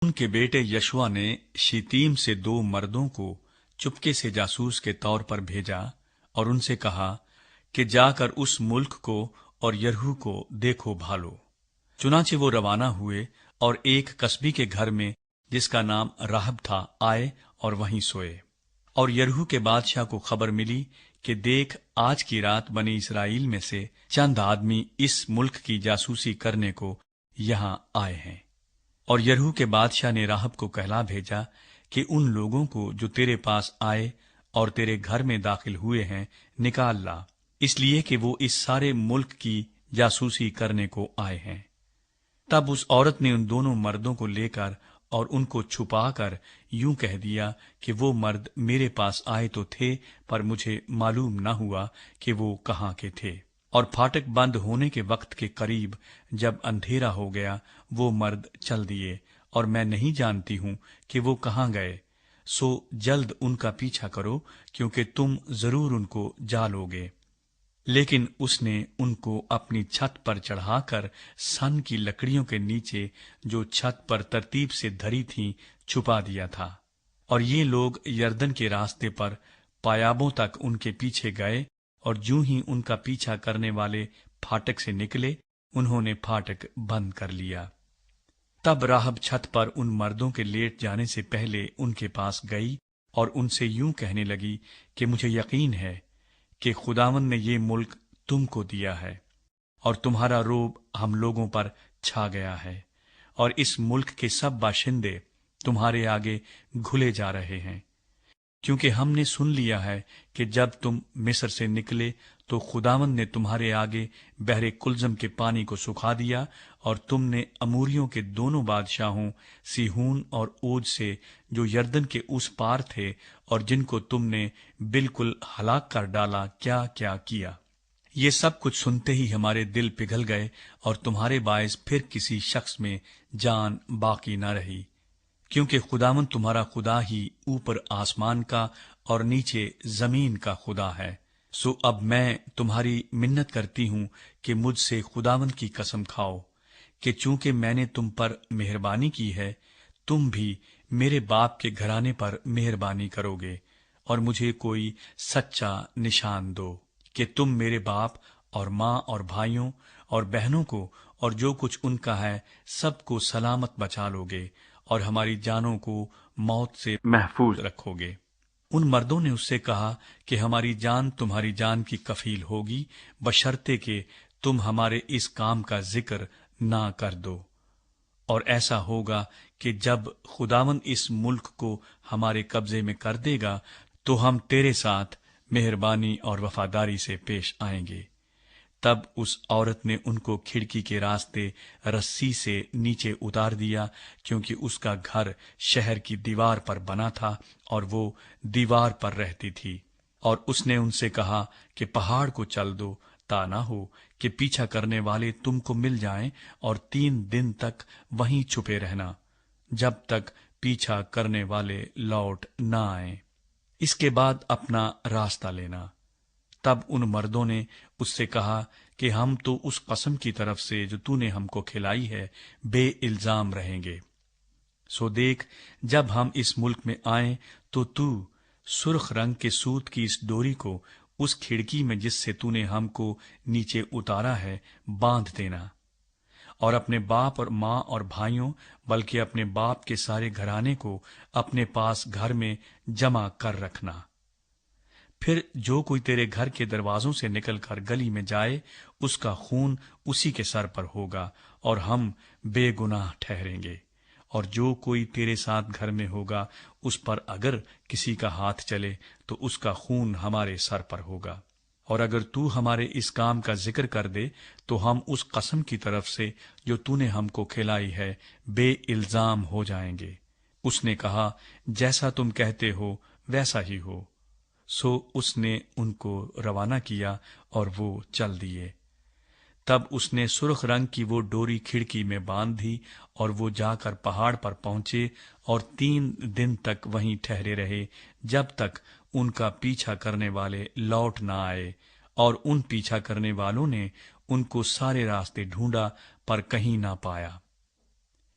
उनके बेटे यशुआ ने शितीम से 2 मर्दों को चुपके से जासूस के तौर पर भेजा और उनसे कहा कि जाकर उस मुल्क को और यरहू को देखो भालो। चुनाचे वो रवाना हुए और एक कस्बी के घर में जिसका नाम राहब था आए और वहीं सोए। और यरहू के बादशाह को खबर मिली कि देख, आज की रात बनी इसराइल में से चंद आदमी इस मुल्क की जासूसी करने को यहां आए हैं। और यरहू के बादशाह ने राहब को कहला भेजा कि उन लोगों को जो तेरे पास आए और तेरे घर में दाखिल हुए हैं निकाल ला, इसलिए कि वो इस सारे मुल्क की जासूसी करने को आए हैं। तब उस औरत ने उन दोनों मर्दों को लेकर और उनको छुपाकर यूं कह दिया कि वो मर्द मेरे पास आए तो थे, पर मुझे मालूम न हुआ कि वो कहाँ के थे। और फाटक बंद होने के वक्त के करीब जब अंधेरा हो गया, वो मर्द चल दिए और मैं नहीं जानती हूं कि वो कहाँ गए। सो जल्द उनका पीछा करो, क्योंकि तुम जरूर उनको जा लोगे। लेकिन उसने उनको अपनी छत पर चढ़ाकर सन की लकड़ियों के नीचे जो छत पर तरतीब से धरी थीं छुपा दिया था। और ये लोग यरदन के रास्ते पर पायाबों तक उनके पीछे गए, और जूं ही उनका पीछा करने वाले फाटक से निकले, उन्होंने फाटक बंद कर लिया। तब राहब छत पर उन मर्दों के लेट जाने से पहले उनके पास गई और उनसे यूं कहने लगी कि मुझे यकीन है कि खुदावंद ने ये मुल्क तुमको दिया है, और तुम्हारा रोब हम लोगों पर छा गया है, और इस मुल्क के सब बाशिंदे तुम्हारे आगे घुले जा रहे हैं। क्योंकि हमने सुन लिया है कि जब तुम मिस्र से निकले तो खुदावंद ने तुम्हारे आगे बहरे कुलजम के पानी को सुखा दिया, और तुमने अमूरियों के दोनों बादशाहों सीहून और ओज से जो यरदन के उस पार थे और जिनको तुमने बिल्कुल हलाक कर डाला, क्या क्या किया। ये सब कुछ सुनते ही हमारे दिल पिघल गए, और तुम्हारे बायस फिर किसी शख्स में जान बाकी न रही, क्योंकि खुदावंद तुम्हारा खुदा ही ऊपर आसमान का और नीचे जमीन का खुदा है। सो अब मैं तुम्हारी मिन्नत करती हूं कि मुझसे खुदावंद की कसम खाओ कि चूंकि मैंने तुम पर मेहरबानी की है, तुम भी मेरे बाप के घराने पर मेहरबानी करोगे, और मुझे कोई सच्चा निशान दो कि तुम मेरे बाप और माँ और भाइयों और बहनों को और जो कुछ उनका है सबको सलामत बचा लोगे, और हमारी जानों को मौत से महफूज रखोगे। उन मर्दों ने उससे कहा कि हमारी जान तुम्हारी जान की कफील होगी, बशर्ते कि तुम हमारे इस काम का जिक्र ना कर दो। और ऐसा होगा कि जब खुदावंद इस मुल्क को हमारे कब्जे में कर देगा, तो हम तेरे साथ मेहरबानी और वफादारी से पेश आएंगे। तब उस औरत ने उनको खिड़की के रास्ते रस्सी से नीचे उतार दिया, क्योंकि उसका घर शहर की दीवार पर बना था और वो दीवार पर रहती थी। और उसने उनसे कहा कि पहाड़ को चल दो, ता ना हो कि पीछा करने वाले तुमको मिल जाएं, और 3 दिन तक वहीं छुपे रहना, जब तक पीछा करने वाले लौट न आए। इसके बाद अपना रास्ता लेना। तब उन मर्दों ने उससे कहा कि हम तो उस कसम की तरफ से जो तूने हमको खिलाई है बे इल्जाम रहेंगे। सो देख, जब हम इस मुल्क में आए तो तू सुर्ख रंग के सूत की इस डोरी को उस खिड़की में जिससे तूने हमको नीचे उतारा है बांध देना, और अपने बाप और माँ और भाइयों, बल्कि अपने बाप के सारे घराने को अपने पास घर में जमा कर रखना। फिर जो कोई तेरे घर के दरवाजों से निकलकर गली में जाए, उसका खून उसी के सर पर होगा, और हम बेगुनाह ठहरेंगे। और जो कोई तेरे साथ घर में होगा, उस पर अगर किसी का हाथ चले तो उसका खून हमारे सर पर होगा। और अगर तू हमारे इस काम का जिक्र कर दे, तो हम उस कसम की तरफ से जो तूने हमको खिलाई है बे इल्जाम हो जाएंगे। उसने कहा, जैसा तुम कहते हो वैसा ही हो। सो उसने उनको रवाना किया और वो चल दिए। तब उसने सुर्ख रंग की वो डोरी खिड़की में बांध दी, और वो जाकर पहाड़ पर पहुंचे और 3 दिन तक वहीं ठहरे रहे, जब तक उनका पीछा करने वाले लौट न आए। और उन पीछा करने वालों ने उनको सारे रास्ते ढूंढा, पर कहीं ना पाया।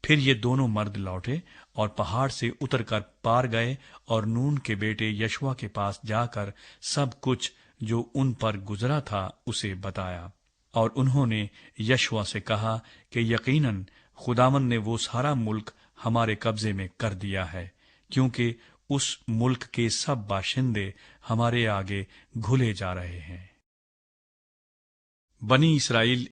پھر یہ دونوں مرد لوٹے اور پہاڑ سے اتر کر پار گئے اور نون کے بیٹے یشوا کے پاس جا کر سب کچھ جو ان پر گزرا تھا اسے بتایا۔ اور انہوں نے یشوا سے کہا کہ یقیناً خداوند نے وہ سارا ملک ہمارے قبضے میں کر دیا ہے، کیونکہ اس ملک کے سب باشندے ہمارے آگے گھلے جا رہے ہیں۔ بنی اسرائیل